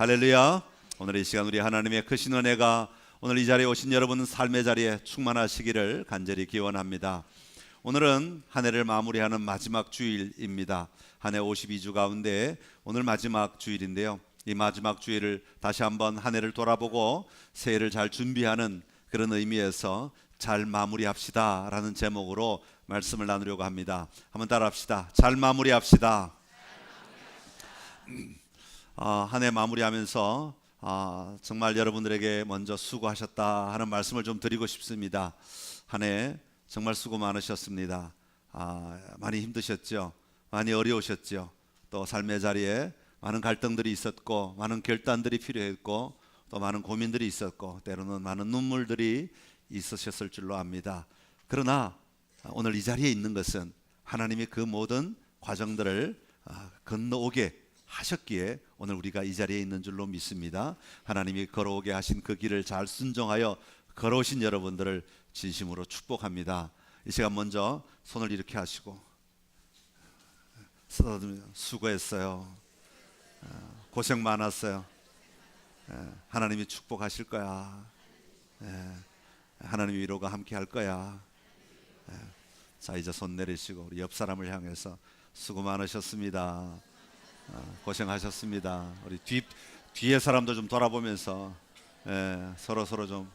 할렐루야. 오늘 이 시간 우리 하나님의 크신 은혜가 오늘 이 자리에 오신 여러분 삶의 자리에 충만하시기를 간절히 기원합니다. 오늘은 한 해를 마무리하는 마지막 주일입니다. 한 해 52주 가운데 오늘 마지막 주일인데요, 이 마지막 주일을 다시 한번 한 해를 돌아보고 새해를 잘 준비하는 그런 의미에서 잘 마무리합시다 라는 제목으로 말씀을 나누려고 합니다. 한번 따라합시다. 잘 마무리합시다. 한 해 마무리하면서 정말 여러분들에게 먼저 수고하셨다 하는 말씀을 좀 드리고 싶습니다. 한 해 정말 수고 많으셨습니다. 많이 힘드셨죠? 많이 어려우셨죠? 또 삶의 자리에 많은 갈등들이 있었고, 많은 결단들이 필요했고, 또 많은 고민들이 있었고, 때로는 많은 눈물들이 있으셨을 줄로 압니다. 그러나 오늘 이 자리에 있는 것은 하나님이 그 모든 과정들을 건너오게 하셨기에 오늘 우리가 이 자리에 있는 줄로 믿습니다. 하나님이 걸어오게 하신 그 길을 잘 순종하여 걸어오신 여러분들을 진심으로 축복합니다. 이 시간 먼저 손을 이렇게 하시고 쓰다듬으며 수고했어요. 고생 많았어요. 하나님이 축복하실 거야. 하나님 위로가 함께 할 거야. 자, 이제 손 내리시고 우리 옆 사람을 향해서 수고 많으셨습니다. 고생하셨습니다. 우리 뒤에 사람도 좀 돌아보면서 서로 좀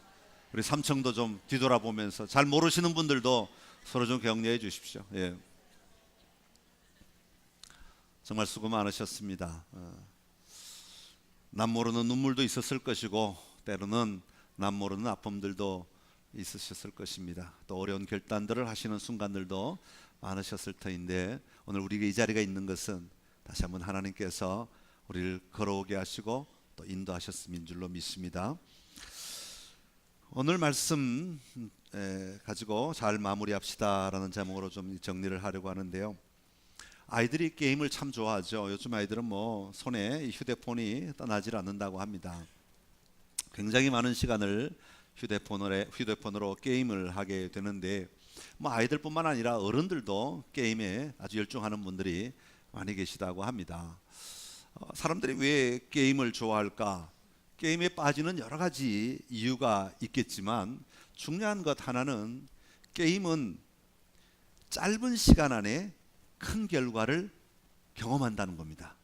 우리 삼청도 좀 뒤돌아보면서 잘 모르시는 분들도 서로 좀 격려해 주십시오. 정말 수고 많으셨습니다. 남 모르는 눈물도 있었을 것이고, 때로는 남 모르는 아픔들도 있으셨을 것입니다. 또 어려운 결단들을 하시는 순간들도 많으셨을 터인데, 오늘 우리가 이 자리가 있는 것은 다시 한번 하나님께서 우리를 걸어오게 하시고 또 인도하셨음인 줄로 믿습니다. 오늘 말씀 가지고 잘 마무리합시다라는 제목으로 좀 정리를 하려고 하는데요. 아이들이 게임을 참 좋아하죠. 요즘 아이들은 뭐 손에 이 휴대폰이 떠나질 않는다고 합니다. 굉장히 많은 시간을 휴대폰으로 게임을 하게 되는데, 뭐 아이들뿐만 아니라 어른들도 게임에 아주 열중하는 분들이 많이 계시다고 합니다. 사람들이 왜 게임을 좋아할까? 게임에 빠지는 여러 가지 이유가 있겠지만 중요한 것 하나는, 게임은 짧은 시간 안에 큰 결과를 경험한다는 겁니다.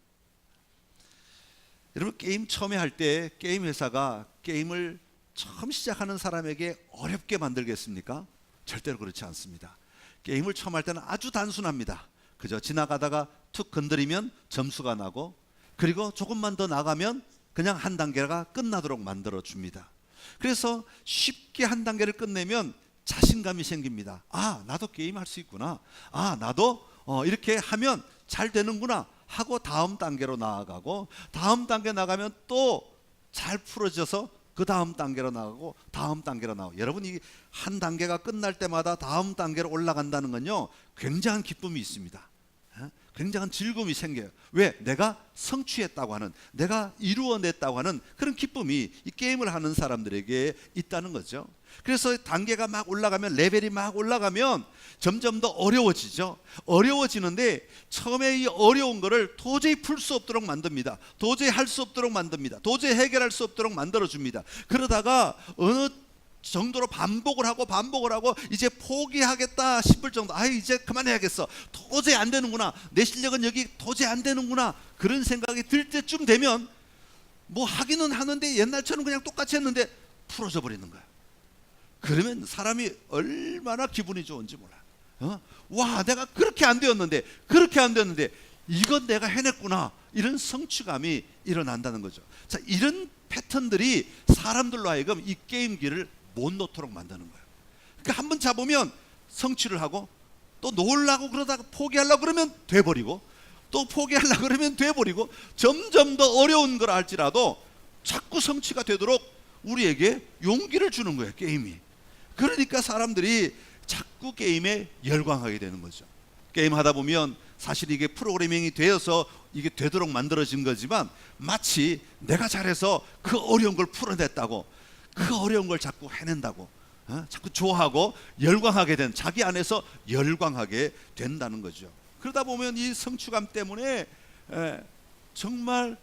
여러분, 게임 처음에 할 때 게임 회사가 게임을 처음 시작하는 사람에게 어렵게 만들겠습니까? 절대로 그렇지 않습니다. 게임을 처음 할 때는 아주 단순합니다. 그저 지나가다가 툭 건드리면 점수가 나고, 그리고 조금만 더 나가면 그냥 한 단계가 끝나도록 만들어 줍니다. 그래서 쉽게 한 단계를 끝내면 자신감이 생깁니다. 나도 게임 할 수 있구나. 나도 이렇게 하면 잘 되는구나 하고 다음 단계로 나아가고, 다음 단계 나가면 또 잘 풀어져서 그 다음 단계로 나가고, 다음 단계로 나가고. 여러분, 이 한 단계가 끝날 때마다 다음 단계로 올라간다는 건요, 굉장한 기쁨이 있습니다. 굉장한 즐거움이 생겨요. 왜? 내가 성취했다고 하는, 내가 이루어냈다고 하는 그런 기쁨이 이 게임을 하는 사람들에게 있다는 거죠. 그래서 단계가 막 올라가면, 레벨이 막 올라가면 점점 더 어려워지죠. 어려워지는데 처음에 이 어려운 거를 도저히 풀 수 없도록 만듭니다. 도저히 할 수 없도록 만듭니다. 도저히 해결할 수 없도록 만들어줍니다. 그러다가 어느 정도로 반복을 하고 이제 포기하겠다 싶을 정도, 이제 그만해야겠어, 도저히 안 되는구나, 내 실력은 여기 도저히 안 되는구나, 그런 생각이 들 때쯤 되면 뭐 하기는 하는데 옛날처럼 그냥 똑같이 했는데 풀어져 버리는 거야. 그러면 사람이 얼마나 기분이 좋은지 몰라. 와, 내가 그렇게 안 되었는데 이건 내가 해냈구나, 이런 성취감이 일어난다는 거죠. 자, 이런 패턴들이 사람들로 하여금 이 게임기를 못 놓도록 만드는 거예요. 그러니까 한번 잡으면 성취를 하고, 또 놓으려고 그러다가 포기하려고 그러면 돼버리고, 또 포기하려고 그러면 돼버리고, 점점 더 어려운 걸 할지라도 자꾸 성취가 되도록 우리에게 용기를 주는 거예요, 게임이. 그러니까 사람들이 자꾸 게임에 열광하게 되는 거죠. 게임하다 보면 사실 이게 프로그래밍이 되어서 이게 되도록 만들어진 거지만, 마치 내가 잘해서 그 어려운 걸 풀어냈다고, 그 어려운 걸 자꾸 해낸다고, 자꾸 좋아하고 열광하게 된, 자기 안에서 열광하게 된다는 거죠. 그러다 보면 이 성취감 때문에 정말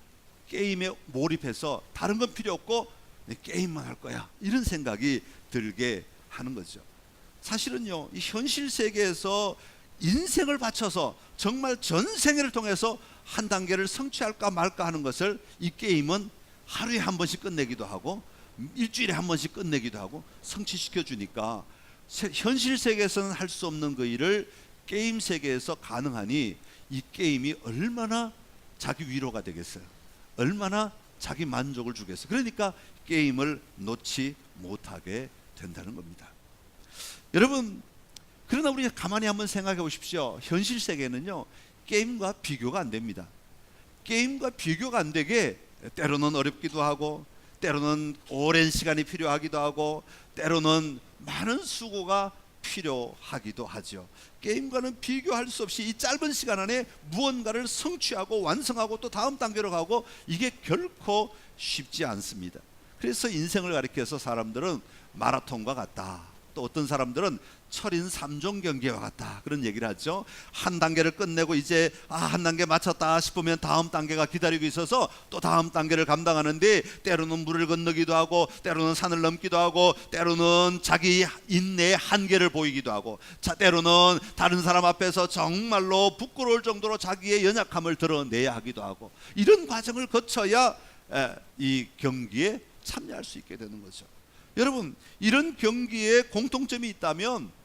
게임에 몰입해서 다른 건 필요 없고 게임만 할 거야, 이런 생각이 들게 하는 거죠. 사실은요, 이 현실 세계에서 인생을 바쳐서 정말 전생애를 통해서 한 단계를 성취할까 말까 하는 것을 이 게임은 하루에 한 번씩 끝내기도 하고 일주일에 한 번씩 끝내기도 하고 성취시켜 주니까 현실 세계에서는 할 수 없는 그 일을 게임 세계에서 가능하니 이 게임이 얼마나 자기 위로가 되겠어요. 얼마나 자기 만족을 주겠어요. 그러니까 게임을 놓지 못하게 된다는 겁니다. 여러분, 그러나 우리 가만히 한번 생각해 보십시오. 현실 세계는요, 게임과 비교가 안 됩니다. 게임과 비교가 안 되게 때로는 어렵기도 하고, 때로는 오랜 시간이 필요하기도 하고, 때로는 많은 수고가 필요하기도 하죠. 게임과는 비교할 수 없이 이 짧은 시간 안에 무언가를 성취하고 완성하고 또 다음 단계로 가고, 이게 결코 쉽지 않습니다. 그래서 인생을 가리켜서 사람들은 마라톤과 같다, 또 어떤 사람들은 철인 3종 경기와 같다, 그런 얘기를 하죠. 한 단계를 끝내고 이제 한 단계 마쳤다 싶으면 다음 단계가 기다리고 있어서 또 다음 단계를 감당하는데, 때로는 물을 건너기도 하고, 때로는 산을 넘기도 하고, 때로는 자기 인내의 한계를 보이기도 하고, 때로는 다른 사람 앞에서 정말로 부끄러울 정도로 자기의 연약함을 드러내야 하기도 하고, 이런 과정을 거쳐야 이 경기에 참여할 수 있게 되는 거죠. 여러분, 이런 경기에 공통점이 있다면,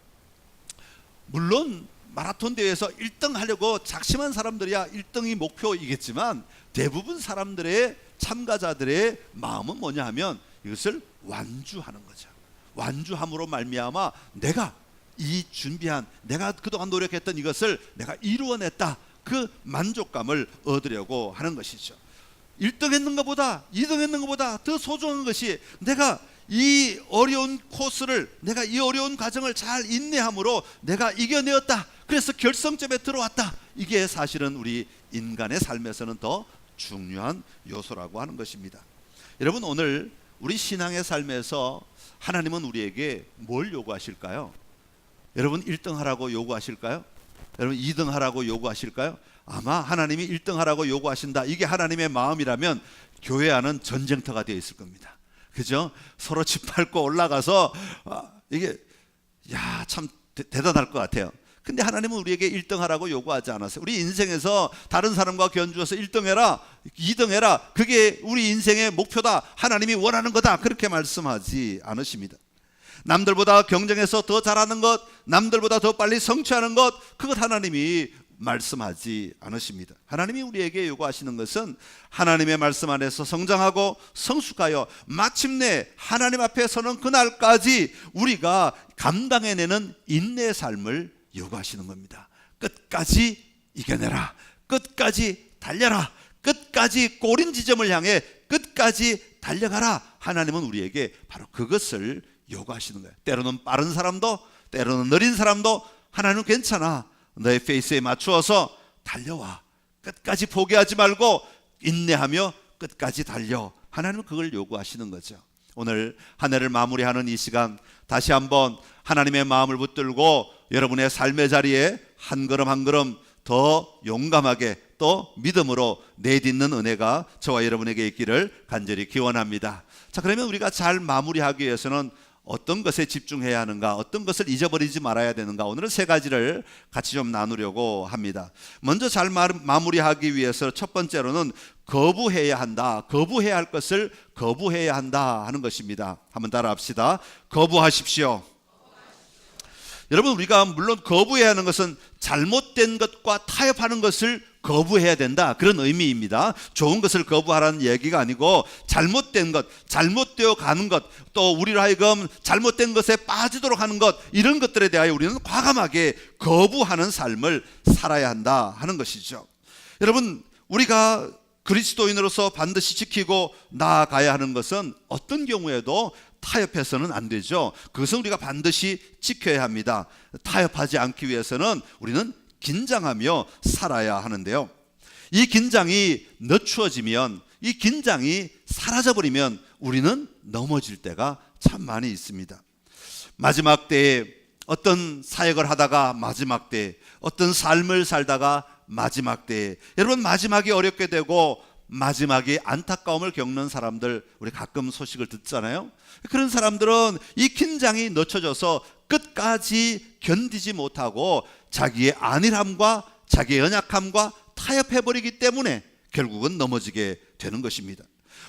물론 마라톤 대회에서 1등 하려고 작심한 사람들이야 1등이 목표이겠지만, 대부분 사람들의 참가자들의 마음은 뭐냐 하면 이것을 완주하는 거죠. 완주함으로 말미암아 내가 이 준비한, 내가 그동안 노력했던 이것을 내가 이루어냈다, 그 만족감을 얻으려고 하는 것이죠. 1등 했는 것보다 2등 했는 것보다 더 소중한 것이, 내가 이 어려운 코스를, 내가 이 어려운 과정을 잘 인내함으로 내가 이겨내었다, 그래서 결승점에 들어왔다, 이게 사실은 우리 인간의 삶에서는 더 중요한 요소라고 하는 것입니다. 여러분, 오늘 우리 신앙의 삶에서 하나님은 우리에게 뭘 요구하실까요? 여러분, 1등 하라고 요구하실까요? 여러분, 2등 하라고 요구하실까요? 아마 하나님이 1등 하라고 요구하신다, 이게 하나님의 마음이라면 교회 안은 전쟁터가 되어 있을 겁니다. 그죠? 서로 짓밟고 올라가서 이게 참 대단할 것 같아요. 근데 하나님은 우리에게 1등 하라고 요구하지 않았어요. 우리 인생에서 다른 사람과 견주어서 1등 해라, 2등 해라, 그게 우리 인생의 목표다, 하나님이 원하는 거다, 그렇게 말씀하지 않으십니다. 남들보다 경쟁해서 더 잘하는 것, 남들보다 더 빨리 성취하는 것, 그것 하나님이 말씀하지 않으십니다. 하나님이 우리에게 요구하시는 것은 하나님의 말씀 안에서 성장하고 성숙하여 마침내 하나님 앞에 서는 그날까지 우리가 감당해내는 인내의 삶을 요구하시는 겁니다. 끝까지 이겨내라, 끝까지 달려라, 끝까지 꼬린 지점을 향해 끝까지 달려가라. 하나님은 우리에게 바로 그것을 요구하시는 거예요. 때로는 빠른 사람도, 때로는 느린 사람도 하나님은 괜찮아, 너의 페이스에 맞추어서 달려와, 끝까지 포기하지 말고 인내하며 끝까지 달려. 하나님은 그걸 요구하시는 거죠. 오늘 한 해를 마무리하는 이 시간, 다시 한번 하나님의 마음을 붙들고 여러분의 삶의 자리에 한 걸음 한 걸음 더 용감하게 또 믿음으로 내딛는 은혜가 저와 여러분에게 있기를 간절히 기원합니다. 자, 그러면 우리가 잘 마무리하기 위해서는 어떤 것에 집중해야 하는가, 어떤 것을 잊어버리지 말아야 되는가, 오늘은 세 가지를 같이 좀 나누려고 합니다. 먼저 잘 마무리하기 위해서 첫 번째로는 거부해야 한다, 거부해야 할 것을 거부해야 한다 하는 것입니다. 한번 따라합시다. 거부하십시오. 여러분, 우리가 물론 거부해야 하는 것은 잘못된 것과 타협하는 것을 거부해야 된다, 그런 의미입니다. 좋은 것을 거부하라는 얘기가 아니고 잘못된 것, 잘못되어 가는 것, 또 우리로 하여금 잘못된 것에 빠지도록 하는 것, 이런 것들에 대하여 우리는 과감하게 거부하는 삶을 살아야 한다 하는 것이죠. 여러분, 우리가 그리스도인으로서 반드시 지키고 나아가야 하는 것은 어떤 경우에도 타협해서는 안 되죠. 그것은 우리가 반드시 지켜야 합니다. 타협하지 않기 위해서는 우리는 긴장하며 살아야 하는데요, 이 긴장이 늦추어지면, 이 긴장이 사라져버리면 우리는 넘어질 때가 참 많이 있습니다. 마지막 때에 어떤 사역을 하다가 마지막 때에, 어떤 삶을 살다가 마지막 때에, 여러분 마지막이 어렵게 되고 마지막에 안타까움을 겪는 사람들, 우리 가끔 소식을 듣잖아요. 그런 사람들은 이 긴장이 늦춰져서 끝까지 견디지 못하고 자기의 안일함과 자기의 연약함과 타협해버리기 때문에 결국은 넘어지게 되는 것입니다.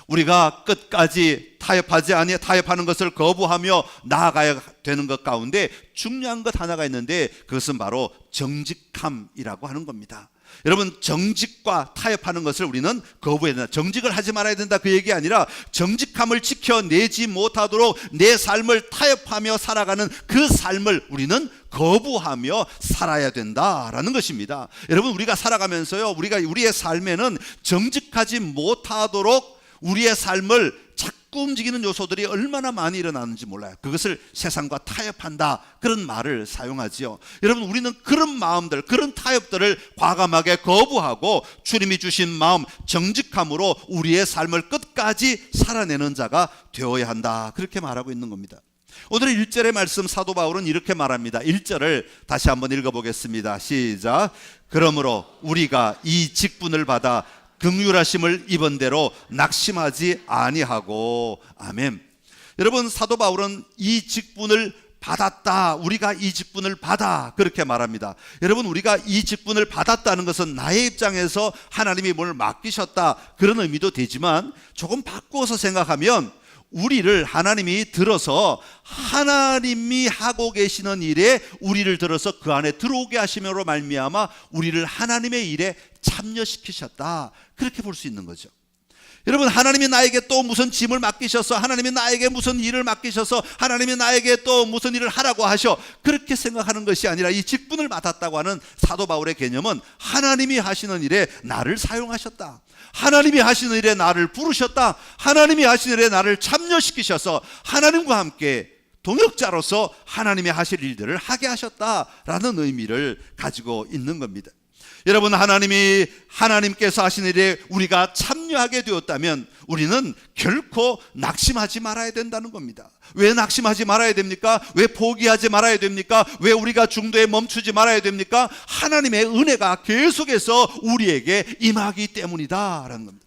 우리가 끝까지 타협하는 것을 거부하며 나아가야 되는 것 가운데 중요한 것 하나가 있는데, 그것은 바로 정직함이라고 하는 겁니다. 여러분, 정직과 타협하는 것을 우리는 거부해야 된다. 정직을 하지 말아야 된다, 그 얘기 아니라 정직함을 지켜내지 못하도록 내 삶을 타협하며 살아가는 그 삶을 우리는 거부하며 살아야 된다라는 것입니다. 여러분, 우리가 살아가면서요, 우리의 삶에는 정직하지 못하도록 우리의 삶을 자꾸 움직이는 요소들이 얼마나 많이 일어나는지 몰라요. 그것을 세상과 타협한다, 그런 말을 사용하지요. 여러분, 우리는 그런 마음들, 그런 타협들을 과감하게 거부하고 주님이 주신 마음, 정직함으로 우리의 삶을 끝까지 살아내는 자가 되어야 한다, 그렇게 말하고 있는 겁니다. 오늘의 1절의 말씀, 사도 바울은 이렇게 말합니다. 1절을 다시 한번 읽어보겠습니다. 시작. 그러므로 우리가 이 직분을 받아 긍휼하심을 입은 대로 낙심하지 아니하고. 아멘. 여러분, 사도 바울은 이 직분을 받았다, 우리가 이 직분을 받아, 그렇게 말합니다. 여러분, 우리가 이 직분을 받았다는 것은 나의 입장에서 하나님이 뭘 맡기셨다, 그런 의미도 되지만, 조금 바꾸어서 생각하면 우리를 하나님이 들어서 하나님이 하고 계시는 일에 우리를 들어서 그 안에 들어오게 하심으로 말미암아 우리를 하나님의 일에 참여시키셨다, 그렇게 볼 수 있는 거죠. 여러분, 하나님이 나에게 또 무슨 짐을 맡기셔서, 하나님이 나에게 무슨 일을 맡기셔서, 하나님이 나에게 또 무슨 일을 하라고 하셔, 그렇게 생각하는 것이 아니라 이 직분을 맡았다고 하는 사도 바울의 개념은 하나님이 하시는 일에 나를 사용하셨다, 하나님이 하시는 일에 나를 부르셨다, 하나님이 하시는 일에 나를 참여시키셔서 하나님과 함께 동역자로서 하나님이 하실 일들을 하게 하셨다라는 의미를 가지고 있는 겁니다. 여러분, 하나님께서 하시는 일에 우리가 참여하게 되었다면 우리는 결코 낙심하지 말아야 된다는 겁니다. 왜 낙심하지 말아야 됩니까? 왜 포기하지 말아야 됩니까? 왜 우리가 중도에 멈추지 말아야 됩니까? 하나님의 은혜가 계속해서 우리에게 임하기 때문이다라는 겁니다.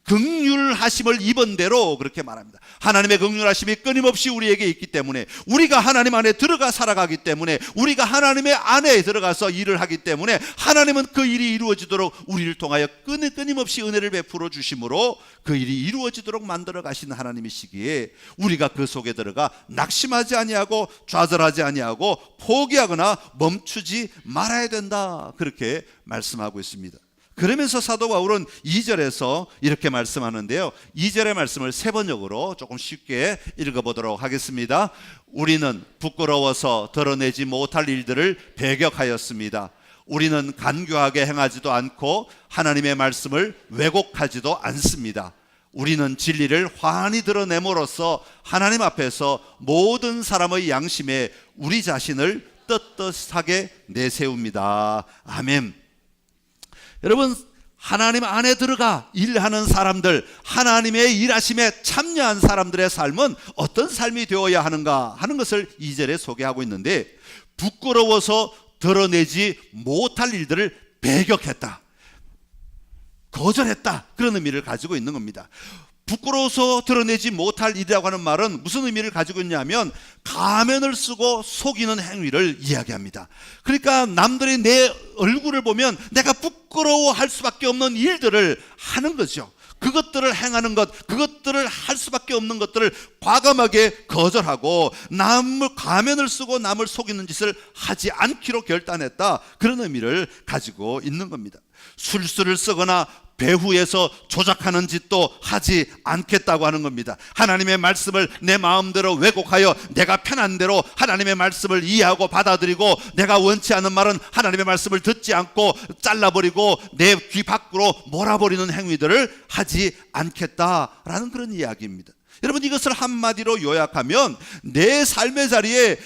긍휼하심을 입은 대로, 그렇게 말합니다. 하나님의 긍휼하심이 끊임없이 우리에게 있기 때문에, 우리가 하나님 안에 들어가 살아가기 때문에, 우리가 하나님의 안에 들어가서 일을 하기 때문에 하나님은 그 일이 이루어지도록 우리를 통하여 끊임없이 은혜를 베풀어 주심으로 그 일이 이루어지도록 만들어 가시는 하나님이시기에 우리가 그 속에 들어가 낙심하지 아니하고 좌절하지 아니하고 포기하거나 멈추지 말아야 된다, 그렇게 말씀하고 있습니다. 그러면서 사도 바울은 2절에서 이렇게 말씀하는데요, 2절의 말씀을 세 번역으로 조금 쉽게 읽어보도록 하겠습니다. 우리는 부끄러워서 드러내지 못할 일들을 배격하였습니다. 우리는 간교하게 행하지도 않고 하나님의 말씀을 왜곡하지도 않습니다. 우리는 진리를 환히 드러냄으로써 하나님 앞에서 모든 사람의 양심에 우리 자신을 떳떳하게 내세웁니다. 아멘. 여러분, 하나님 안에 들어가 일하는 사람들, 하나님의 일하심에 참여한 사람들의 삶은 어떤 삶이 되어야 하는가 하는 것을 2절에 소개하고 있는데, 부끄러워서 드러내지 못할 일들을 배격했다, 거절했다, 그런 의미를 가지고 있는 겁니다. 부끄러워서 드러내지 못할 일이라고 하는 말은 무슨 의미를 가지고 있냐면 가면을 쓰고 속이는 행위를 이야기합니다. 그러니까 남들이 내 얼굴을 보면 내가 부끄러워할 수밖에 없는 일들을 하는 거죠. 그것들을 행하는 것, 그것들을 할 수밖에 없는 것들을 과감하게 거절하고 남을 가면을 쓰고 남을 속이는 짓을 하지 않기로 결단했다, 그런 의미를 가지고 있는 겁니다. 술수를 쓰거나 배후에서 조작하는 짓도 하지 않겠다고 하는 겁니다. 하나님의 말씀을 내 마음대로 왜곡하여 내가 편한 대로 하나님의 말씀을 이해하고 받아들이고, 내가 원치 않는 말은 하나님의 말씀을 듣지 않고 잘라버리고 내 귀 밖으로 몰아버리는 행위들을 하지 않겠다라는 그런 이야기입니다. 여러분, 이것을 한마디로 요약하면 내 삶의 자리에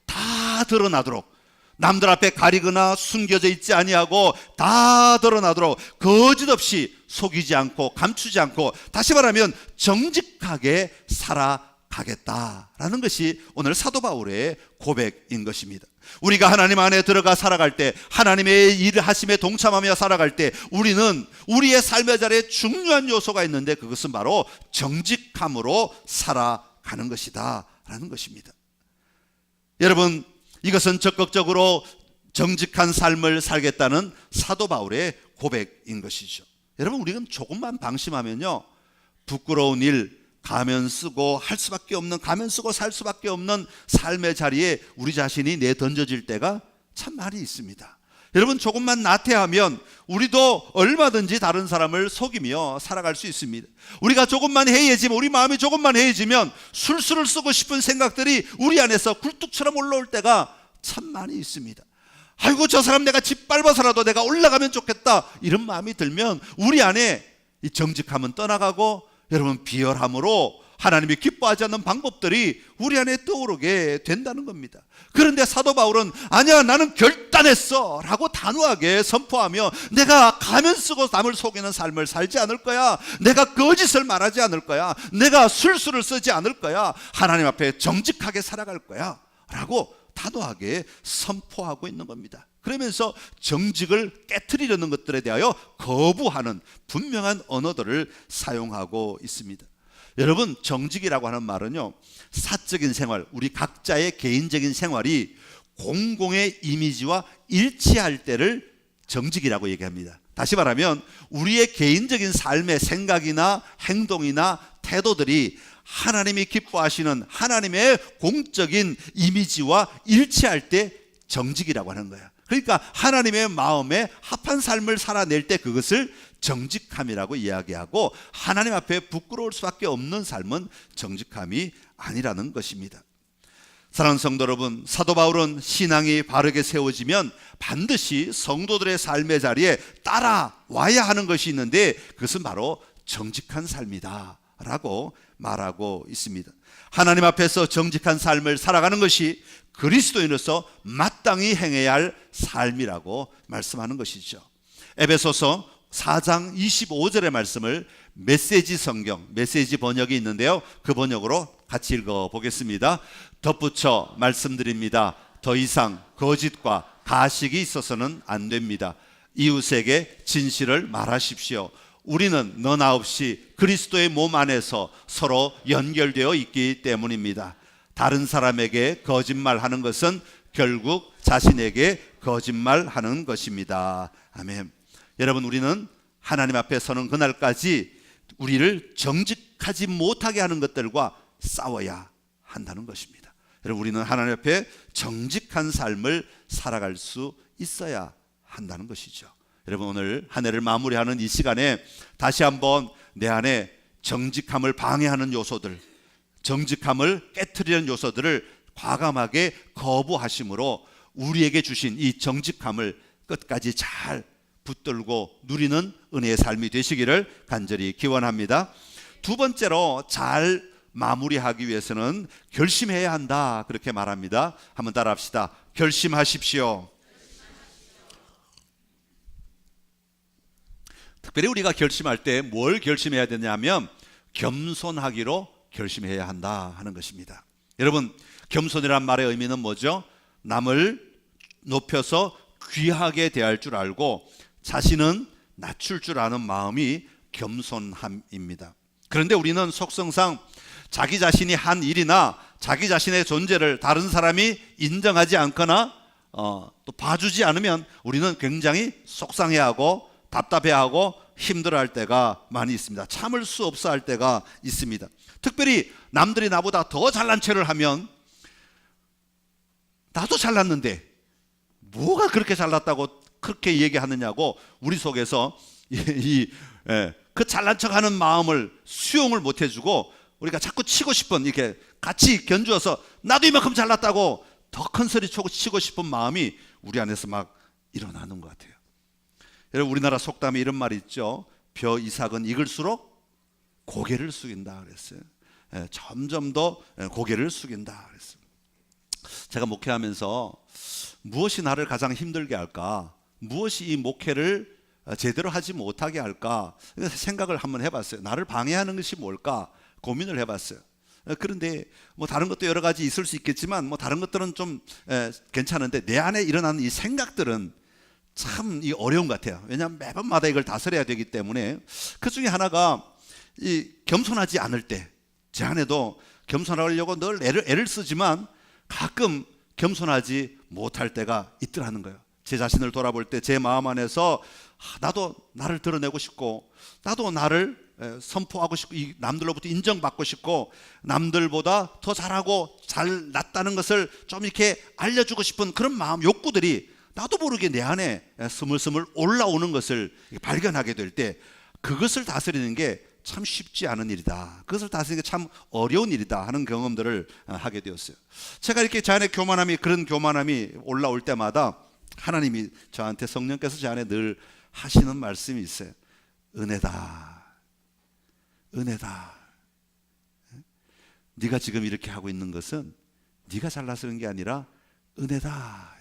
다 드러나도록, 남들 앞에 가리거나 숨겨져 있지 아니하고 다 드러나도록 거짓 없이 속이지 않고 감추지 않고, 다시 말하면 정직하게 살아가야 살아가겠다라는 것이 오늘 사도 바울의 고백인 것입니다. 우리가 하나님 안에 들어가 살아갈 때, 하나님의 일하심에 동참하며 살아갈 때 우리는 우리의 삶의 자리에 중요한 요소가 있는데 그것은 바로 정직함으로 살아가는 것이다 라는 것입니다. 여러분, 이것은 적극적으로 정직한 삶을 살겠다는 사도 바울의 고백인 것이죠. 여러분, 우리는 조금만 방심하면요, 부끄러운 일, 가면 쓰고 할 수밖에 없는, 가면 쓰고 살 수밖에 없는 삶의 자리에 우리 자신이 내던져질 때가 참 많이 있습니다. 여러분, 조금만 나태하면 우리도 얼마든지 다른 사람을 속이며 살아갈 수 있습니다. 우리가 조금만 해이해지면, 우리 마음이 조금만 해이해지면 술수를 쓰고 싶은 생각들이 우리 안에서 굴뚝처럼 올라올 때가 참 많이 있습니다. 아이고, 저 사람 내가 짓밟아서라도 내가 올라가면 좋겠다, 이런 마음이 들면 우리 안에 이 정직함은 떠나가고, 여러분, 비열함으로 하나님이 기뻐하지 않는 방법들이 우리 안에 떠오르게 된다는 겁니다. 그런데 사도 바울은 아니야, 나는 결단했어 라고 단호하게 선포하며, 내가 가면 쓰고 남을 속이는 삶을 살지 않을 거야, 내가 거짓을 말하지 않을 거야, 내가 술수를 쓰지 않을 거야, 하나님 앞에 정직하게 살아갈 거야 라고 단호하게 선포하고 있는 겁니다. 그러면서 정직을 깨트리려는 것들에 대하여 거부하는 분명한 언어들을 사용하고 있습니다. 여러분, 정직이라고 하는 말은요, 사적인 생활, 우리 각자의 개인적인 생활이 공공의 이미지와 일치할 때를 정직이라고 얘기합니다. 다시 말하면 우리의 개인적인 삶의 생각이나 행동이나 태도들이 하나님이 기뻐하시는 하나님의 공적인 이미지와 일치할 때 정직이라고 하는 거야. 그러니까 하나님의 마음에 합한 삶을 살아낼 때 그것을 정직함이라고 이야기하고, 하나님 앞에 부끄러울 수밖에 없는 삶은 정직함이 아니라는 것입니다. 사랑하는 성도 여러분, 사도 바울은 신앙이 바르게 세워지면 반드시 성도들의 삶의 자리에 따라와야 하는 것이 있는데 그것은 바로 정직한 삶이다 라고 말하고 있습니다. 하나님 앞에서 정직한 삶을 살아가는 것이 그리스도인으로서 마땅히 행해야 할 삶이라고 말씀하는 것이죠. 에베소서 4장 25절의 말씀을 메시지 성경, 메시지 번역이 있는데요, 그 번역으로 같이 읽어보겠습니다. 덧붙여 말씀드립니다. 더 이상 거짓과 가식이 있어서는 안 됩니다. 이웃에게 진실을 말하십시오. 우리는 너나 없이 그리스도의 몸 안에서 서로 연결되어 있기 때문입니다. 다른 사람에게 거짓말하는 것은 결국 자신에게 거짓말하는 것입니다. 아멘. 여러분, 우리는 하나님 앞에 서는 그날까지 우리를 정직하지 못하게 하는 것들과 싸워야 한다는 것입니다. 여러분, 우리는 하나님 앞에 정직한 삶을 살아갈 수 있어야 한다는 것이죠. 여러분, 오늘 한 해를 마무리하는 이 시간에 다시 한번 내 안에 정직함을 방해하는 요소들, 정직함을 깨트리는 요소들을 과감하게 거부하심으로 우리에게 주신 이 정직함을 끝까지 잘 붙들고 누리는 은혜의 삶이 되시기를 간절히 기원합니다. 두 번째로 잘 마무리하기 위해서는 결심해야 한다, 그렇게 말합니다. 한번 따라합시다. 결심하십시오. 특별히 우리가 결심할 때 뭘 결심해야 되냐면 겸손하기로 결심해야 한다 하는 것입니다. 여러분, 겸손이란 말의 의미는 뭐죠? 남을 높여서 귀하게 대할 줄 알고 자신은 낮출 줄 아는 마음이 겸손함입니다. 그런데 우리는 속성상 자기 자신이 한 일이나 자기 자신의 존재를 다른 사람이 인정하지 않거나 또 봐주지 않으면 우리는 굉장히 속상해하고 답답해하고 힘들어할 때가 많이 있습니다. 참을 수 없어 할 때가 있습니다. 특별히 남들이 나보다 더 잘난 체를 하면 나도 잘났는데 뭐가 그렇게 잘났다고 그렇게 얘기하느냐고 우리 속에서 그 잘난 척하는 마음을 수용을 못 해주고 우리가 자꾸 치고 싶은, 이렇게 같이 견주어서 나도 이만큼 잘났다고 더 큰 소리 치고 싶은 마음이 우리 안에서 막 일어나는 것 같아요. 여러분, 우리나라 속담에 이런 말이 있죠. 벼 이삭은 익을수록 고개를 숙인다 그랬어요. 점점 더 고개를 숙인다 그랬어요. 제가 목회하면서 무엇이 나를 가장 힘들게 할까? 무엇이 이 목회를 제대로 하지 못하게 할까? 생각을 한번 해봤어요. 나를 방해하는 것이 뭘까? 고민을 해봤어요. 그런데 뭐 다른 것도 여러 가지 있을 수 있겠지만 뭐 다른 것들은 좀 괜찮은데 내 안에 일어나는 이 생각들은 참 이 어려운 것 같아요. 왜냐하면 매번마다 이걸 다스려야 되기 때문에. 그 중에 하나가 이 겸손하지 않을 때, 제 안에도 겸손하려고 늘 애를 쓰지만 가끔 겸손하지 못할 때가 있더라는 거예요. 제 자신을 돌아볼 때 제 마음 안에서 나도 나를 드러내고 싶고, 나도 나를 선포하고 싶고, 남들로부터 인정받고 싶고, 남들보다 더 잘하고 잘났다는 것을 좀 이렇게 알려주고 싶은 그런 마음, 욕구들이 나도 모르게 내 안에 스물스물 올라오는 것을 발견하게 될 때, 그것을 다스리는 게 참 쉽지 않은 일이다, 그것을 다스리는 게 참 어려운 일이다 하는 경험들을 하게 되었어요. 제가 이렇게 제 안에 그런 교만함이 올라올 때마다 하나님이 저한테, 성령께서 제 안에 늘 하시는 말씀이 있어요. 은혜다, 은혜다. 네가 지금 이렇게 하고 있는 것은 네가 잘나서 그런 게 아니라 은혜다.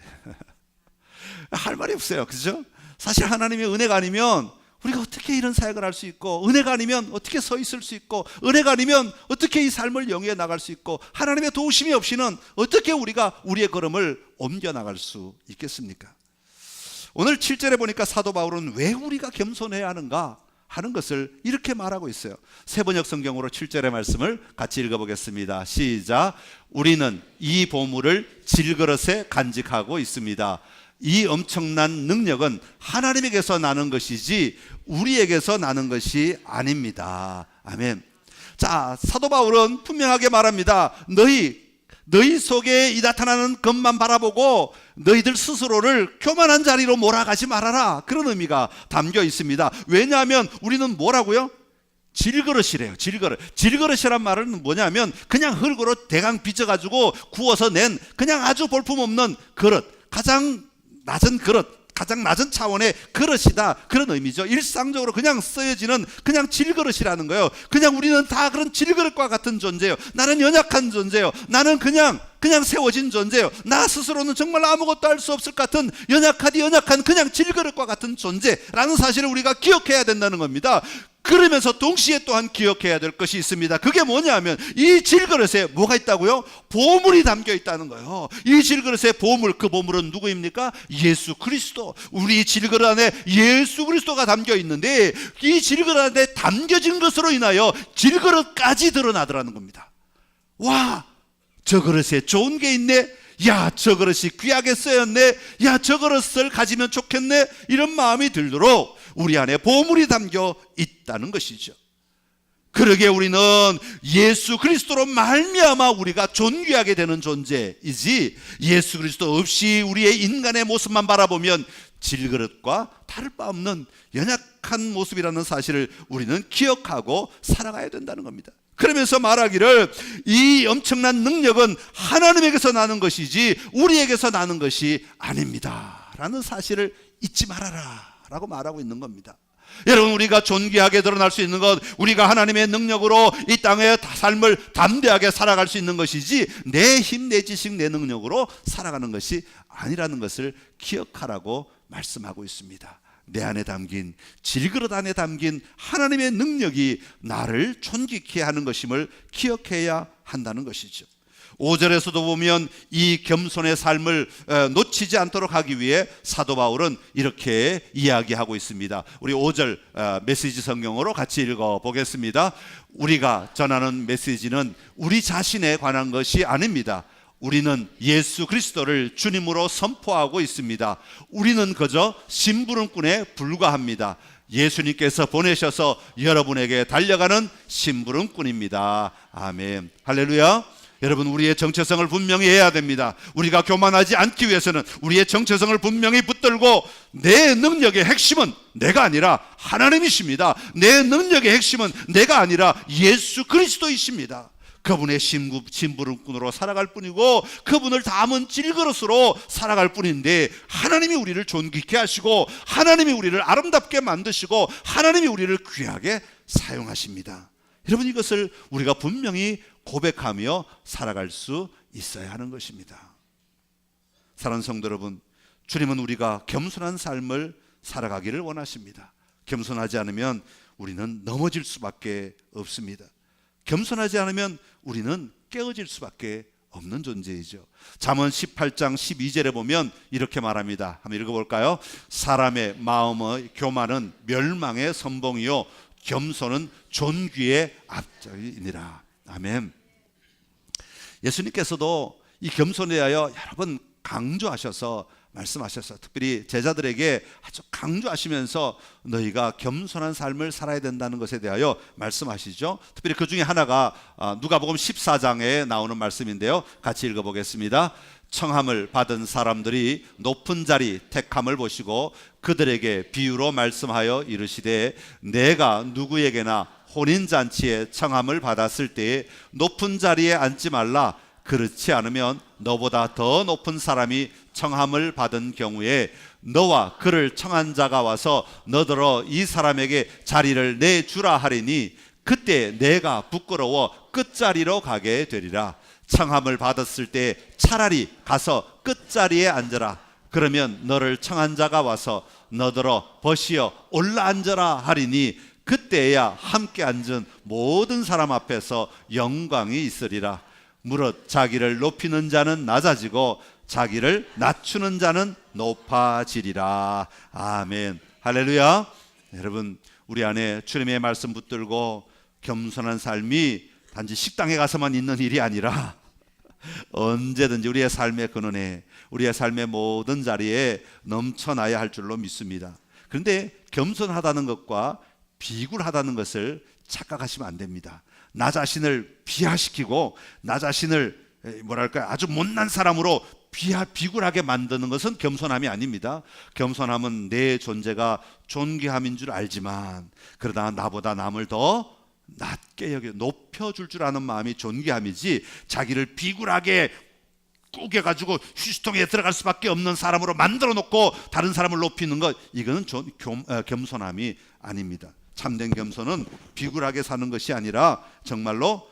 할 말이 없어요, 그죠? 사실 하나님의 은혜가 아니면 우리가 어떻게 이런 사역을 할 수 있고, 은혜가 아니면 어떻게 서 있을 수 있고, 은혜가 아니면 어떻게 이 삶을 영위해 나갈 수 있고, 하나님의 도우심이 없이는 어떻게 우리가 우리의 걸음을 옮겨 나갈 수 있겠습니까? 오늘 7절에 보니까 사도 바울은 왜 우리가 겸손해야 하는가 하는 것을 이렇게 말하고 있어요. 세번역 성경으로 7절의 말씀을 같이 읽어보겠습니다. 시작. 우리는 이 보물을 질그릇에 간직하고 있습니다. 이 엄청난 능력은 하나님에게서 나는 것이지 우리에게서 나는 것이 아닙니다. 아멘. 자, 사도 바울은 분명하게 말합니다. 너희 속에 이 나타나는 것만 바라보고 너희들 스스로를 교만한 자리로 몰아가지 말아라, 그런 의미가 담겨 있습니다. 왜냐하면 우리는 뭐라고요? 질그릇이래요. 질그릇이란 말은 뭐냐면 그냥 흙으로 대강 빚어가지고 구워서 낸 그냥 아주 볼품없는 그릇, 가장 낮은 차원의 그릇이다, 그런 의미죠. 일상적으로 그냥 쓰여지는 그냥 질그릇이라는 거예요. 그냥 우리는 다 그런 질그릇과 같은 존재예요. 나는 연약한 존재예요. 나는 그냥 세워진 존재예요. 나 스스로는 정말 아무것도 할 수 없을 것 같은 연약한 그냥 질그릇과 같은 존재라는 사실을 우리가 기억해야 된다는 겁니다. 그러면서 동시에 또한 기억해야 될 것이 있습니다. 그게 뭐냐면 이 질그릇에 뭐가 있다고요? 보물이 담겨 있다는 거예요. 이 질그릇의 보물, 그 보물은 누구입니까? 예수 그리스도. 우리 질그릇 안에 예수 그리스도가 담겨 있는데, 이 질그릇 안에 담겨진 것으로 인하여 질그릇까지 드러나더라는 겁니다. 와, 저 그릇에 좋은 게 있네. 야, 저 그릇이 귀하게 쓰였네. 야, 저 그릇을 가지면 좋겠네. 이런 마음이 들도록 우리 안에 보물이 담겨 있다는 것이죠. 그러게 우리는 예수 그리스도로 말미암아 우리가 존귀하게 되는 존재이지, 예수 그리스도 없이 우리의 인간의 모습만 바라보면 질그릇과 다를 바 없는 연약한 모습이라는 사실을 우리는 기억하고 살아가야 된다는 겁니다. 그러면서 말하기를 이 엄청난 능력은 하나님에게서 나는 것이지 우리에게서 나는 것이 아닙니다 라는 사실을 잊지 말아라 라고 말하고 있는 겁니다. 여러분, 우리가 존귀하게 드러날 수 있는 것, 우리가 하나님의 능력으로 이 땅의 삶을 담대하게 살아갈 수 있는 것이지 내 힘, 내 지식, 내 능력으로 살아가는 것이 아니라는 것을 기억하라고 말씀하고 있습니다. 내 안에 담긴, 질그릇 안에 담긴 하나님의 능력이 나를 존귀케 하는 것임을 기억해야 한다는 것이죠. 5절에서도 보면 이 겸손의 삶을 놓치지 않도록 하기 위해 사도 바울은 이렇게 이야기하고 있습니다. 우리 5절 메시지 성경으로 같이 읽어보겠습니다. 우리가 전하는 메시지는 우리 자신에 관한 것이 아닙니다. 우리는 예수 그리스도를 주님으로 선포하고 있습니다. 우리는 그저 심부름꾼에 불과합니다. 예수님께서 보내셔서 여러분에게 달려가는 심부름꾼입니다. 아멘. 할렐루야. 여러분, 우리의 정체성을 분명히 해야 됩니다. 우리가 교만하지 않기 위해서는 우리의 정체성을 분명히 붙들고, 내 능력의 핵심은 내가 아니라 하나님이십니다. 내 능력의 핵심은 내가 아니라 예수 그리스도이십니다. 그분의 심부름꾼으로 살아갈 뿐이고, 그분을 담은 질그릇으로 살아갈 뿐인데, 하나님이 우리를 존귀케 하시고, 하나님이 우리를 아름답게 만드시고, 하나님이 우리를 귀하게 사용하십니다. 여러분, 이것을 우리가 분명히 고백하며 살아갈 수 있어야 하는 것입니다. 사랑하는 성도 여러분, 주님은 우리가 겸손한 삶을 살아가기를 원하십니다. 겸손하지 않으면 우리는 넘어질 수밖에 없습니다. 겸손하지 않으면 우리는 깨어질 수밖에 없는 존재이죠. 잠언 18장 12절에 보면 이렇게 말합니다. 한번 읽어볼까요? 사람의 마음의 교만은 멸망의 선봉이요 겸손은 존귀의 앞자리이니라. 아멘. 예수님께서도 이 겸손에 대하여 여러 번 강조하셔서 말씀하셨어요. 특별히 제자들에게 아주 강조하시면서 너희가 겸손한 삶을 살아야 된다는 것에 대하여 말씀하시죠. 특별히 그 중에 하나가 누가복음 14장에 나오는 말씀인데요. 같이 읽어보겠습니다. 청함을 받은 사람들이 높은 자리 택함을 보시고 그들에게 비유로 말씀하여 이르시되 내가 누구에게나 혼인잔치에 청함을 받았을 때에 높은 자리에 앉지 말라. 그렇지 않으면 너보다 더 높은 사람이 청함을 받은 경우에 너와 그를 청한 자가 와서 너더러 이 사람에게 자리를 내주라 하리니 그때 내가 부끄러워 끝자리로 가게 되리라. 청함을 받았을 때 차라리 가서 끝자리에 앉으라. 그러면 너를 청한 자가 와서 너더러 벗이여 올라앉으라 하리니 그때야 함께 앉은 모든 사람 앞에서 영광이 있으리라. 무릇 자기를 높이는 자는 낮아지고 자기를 낮추는 자는 높아지리라. 아멘. 할렐루야. 여러분, 우리 안에 주님의 말씀 붙들고 겸손한 삶이 단지 식당에 가서만 있는 일이 아니라 언제든지 우리의 삶의 근원에, 우리의 삶의 모든 자리에 넘쳐나야 할 줄로 믿습니다. 그런데 겸손하다는 것과 비굴하다는 것을 착각하시면 안 됩니다. 나 자신을 비하시키고 나 자신을 아주 못난 사람으로 비굴하게 만드는 것은 겸손함이 아닙니다. 겸손함은 내 존재가 존귀함인 줄 알지만 그러다 나보다 남을 더 낮게 여겨 높여줄 줄 아는 마음이 존귀함이지, 자기를 비굴하게 꾸겨가지고 휴지통에 들어갈 수밖에 없는 사람으로 만들어 놓고 다른 사람을 높이는 것, 이거는 겸손함이 아닙니다. 참된 겸손은 비굴하게 사는 것이 아니라 정말로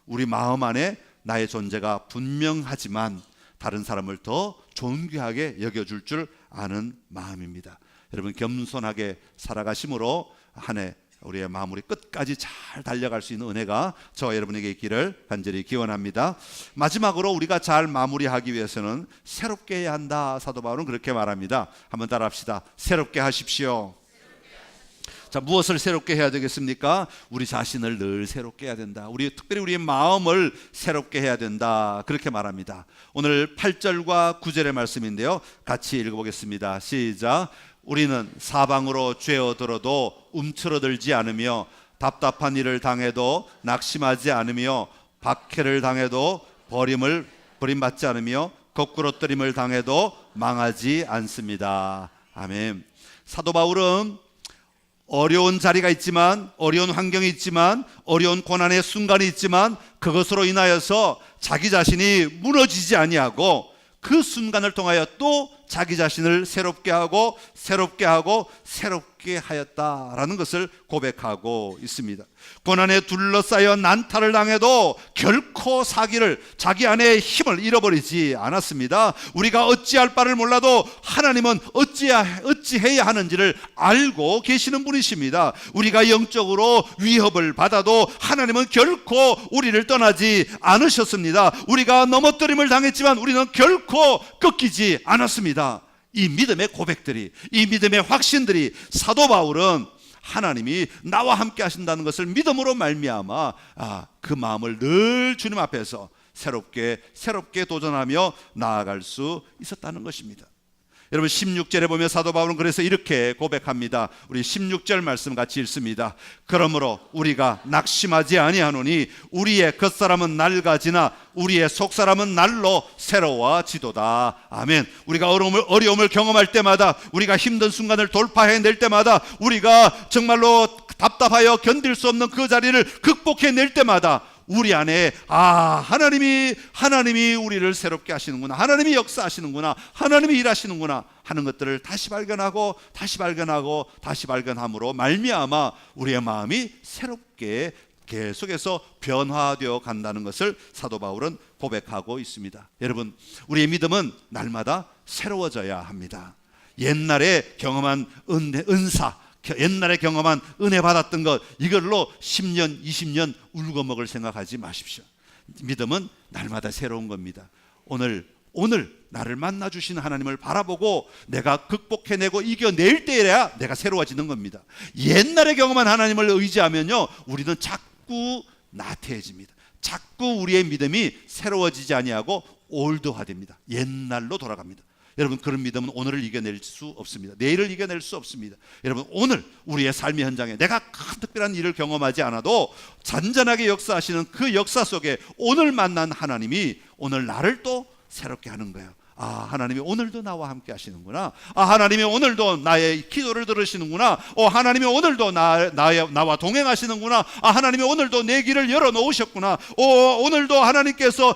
우리 마음 안에 나의 존재가 분명하지만 다른 사람을 더 존귀하게 여겨줄 줄 아는 마음입니다. 여러분, 겸손하게 살아가심으로 한 해 우리의 마무리 끝까지 잘 달려갈 수 있는 은혜가 저와 여러분에게 있기를 간절히 기원합니다. 마지막으로 우리가 잘 마무리하기 위해서는 새롭게 해야 한다. 사도 바울은 그렇게 말합니다. 한번 따라합시다. 새롭게 하십시오. 자, 무엇을 새롭게 해야 되겠습니까? 우리 자신을 늘 새롭게 해야 된다. 특별히 우리의 마음을 새롭게 해야 된다. 그렇게 말합니다. 오늘 8절과 9절의 말씀인데요. 같이 읽어보겠습니다. 시작. 우리는 사방으로 죄어들어도 움츠러들지 않으며 답답한 일을 당해도 낙심하지 않으며 박해를 당해도 버림받지 않으며 거꾸로뜨림을 당해도 망하지 않습니다. 아멘. 사도 바울은 어려운 자리가 있지만, 어려운 환경이 있지만, 어려운 고난의 순간이 있지만 그것으로 인하여서 자기 자신이 무너지지 아니하고 그 순간을 통하여 또 자기 자신을 새롭게 하고 새롭게 하였다라는 것을 고백하고 있습니다. 고난에 둘러싸여 난타를 당해도 결코 자기 안에 힘을 잃어버리지 않았습니다. 우리가 어찌할 바를 몰라도 하나님은 어찌해야 하는지를 알고 계시는 분이십니다. 우리가 영적으로 위협을 받아도 하나님은 결코 우리를 떠나지 않으셨습니다. 우리가 넘어뜨림을 당했지만 우리는 결코 꺾이지 않았습니다. 이 믿음의 고백들이, 이 믿음의 확신들이, 사도 바울은 하나님이 나와 함께 하신다는 것을 믿음으로 말미암아 그 마음을 늘 주님 앞에서 새롭게 도전하며 나아갈 수 있었다는 것입니다. 여러분, 16절에 보면 사도 바울은 그래서 이렇게 고백합니다. 우리 16절 말씀 같이 읽습니다. 그러므로 우리가 낙심하지 아니하노니 우리의 겉사람은 낡아지나 우리의 속사람은 날로 새로워지도다. 아멘. 우리가 어려움을 경험할 때마다, 우리가 힘든 순간을 돌파해낼 때마다, 우리가 정말로 답답하여 견딜 수 없는 그 자리를 극복해낼 때마다 우리 안에 하나님이 우리를 새롭게 하시는구나, 하나님이 역사하시는구나, 하나님이 일하시는구나 하는 것들을 다시 발견하고 발견함으로 말미암아 우리의 마음이 새롭게 계속해서 변화되어 간다는 것을 사도 바울은 고백하고 있습니다. 여러분, 우리의 믿음은 날마다 새로워져야 합니다. 옛날에 경험한 은사, 옛날에 경험한 은혜 받았던 것, 이걸로 10년, 20년 울거먹을 생각하지 마십시오. 믿음은 날마다 새로운 겁니다. 오늘 나를 만나 주신 하나님을 바라보고 내가 극복해내고 이겨낼 때에야 내가 새로워지는 겁니다. 옛날에 경험한 하나님을 의지하면요, 우리는 자꾸 나태해집니다. 자꾸 우리의 믿음이 새로워지지 아니하고 올드화됩니다. 옛날로 돌아갑니다. 여러분, 그런 믿음은 오늘을 이겨낼 수 없습니다. 내일을 이겨낼 수 없습니다. 여러분, 오늘 우리의 삶의 현장에 내가 큰 특별한 일을 경험하지 않아도 잔잔하게 역사하시는 그 역사 속에 오늘 만난 하나님이 오늘 나를 또 새롭게 하는 거예요. 아, 하나님이 오늘도 나와 함께 하시는구나. 아, 하나님이 오늘도 나의 기도를 들으시는구나. 하나님이 오늘도 나와 동행하시는구나. 아, 하나님이 오늘도 내 길을 열어놓으셨구나. 오늘도 하나님께서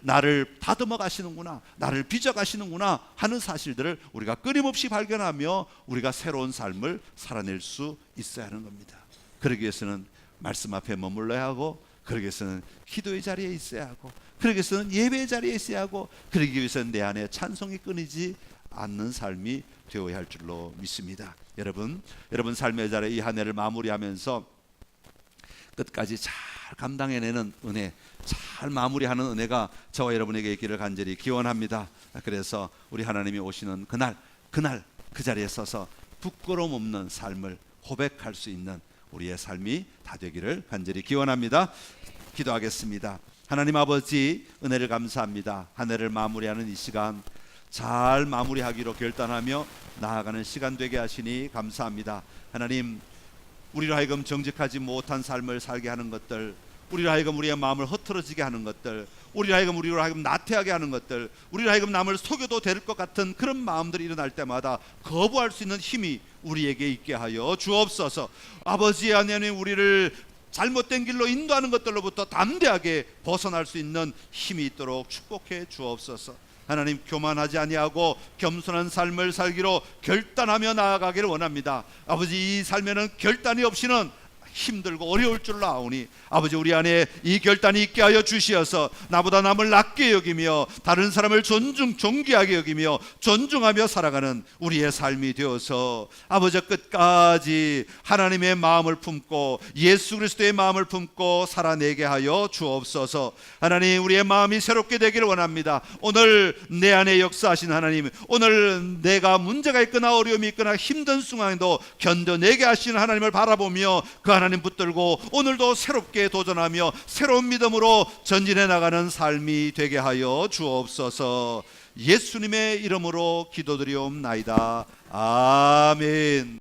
나를 다듬어 가시는구나. 나를 빚어 가시는구나 하는 사실들을 우리가 끊임없이 발견하며 우리가 새로운 삶을 살아낼 수 있어야 하는 겁니다. 그러기 위해서는 말씀 앞에 머물러야 하고, 그러기 위해서는 기도의 자리에 있어야 하고, 그러기 위해서는 예배의 자리에 있어야 하고, 그러기 위해서는 내 안에 찬송이 끊이지 않는 삶이 되어야 할 줄로 믿습니다. 여러분 삶의 자리에 이 한 해를 마무리하면서 끝까지 잘 감당해내는 은혜, 잘 마무리하는 은혜가 저와 여러분에게 있기를 간절히 기원합니다. 그래서 우리 하나님이 오시는 그날 그 자리에 서서 부끄러움 없는 삶을 고백할 수 있는 우리의 삶이 다 되기를 간절히 기원합니다. 기도하겠습니다. 하나님 아버지, 은혜를 감사합니다. 한 해를 마무리하는 이 시간 잘 마무리하기로 결단하며 나아가는 시간 되게 하시니 감사합니다. 하나님, 우리로 하여금 정직하지 못한 삶을 살게 하는 것들, 우리로 하여금 우리의 마음을 흐트러지게 하는 것들, 우리로 하여금 나태하게 하는 것들, 우리로 하여금 남을 속여도 될 것 같은 그런 마음들이 일어날 때마다 거부할 수 있는 힘이 우리에게 있게 하여 주옵소서. 아버지 하나님, 우리를 잘못된 길로 인도하는 것들로부터 담대하게 벗어날 수 있는 힘이 있도록 축복해 주옵소서. 하나님, 교만하지 아니하고 겸손한 삶을 살기로 결단하며 나아가기를 원합니다. 아버지, 이 삶에는 결단이 없이는 힘들고 어려울 줄로 아오니 아버지, 우리 안에 이 결단이 있게 하여 주시어서 나보다 남을 낮게 여기며 다른 사람을 존귀하게 여기며 존중하며 살아가는 우리의 삶이 되어서 아버지, 끝까지 하나님의 마음을 품고 예수 그리스도의 마음을 품고 살아내게 하여 주옵소서. 하나님, 우리의 마음이 새롭게 되기를 원합니다. 오늘 내 안에 역사하신 하나님, 오늘 내가 문제가 있거나 어려움이 있거나 힘든 순간에도 견뎌내게 하시는 하나님을 바라보며 그 하나님 붙들고 오늘도 새롭게 도전하며 새로운 믿음으로 전진해 나가는 삶이 되게 하여 주옵소서. 예수님의 이름으로 기도드리옵나이다. 아멘.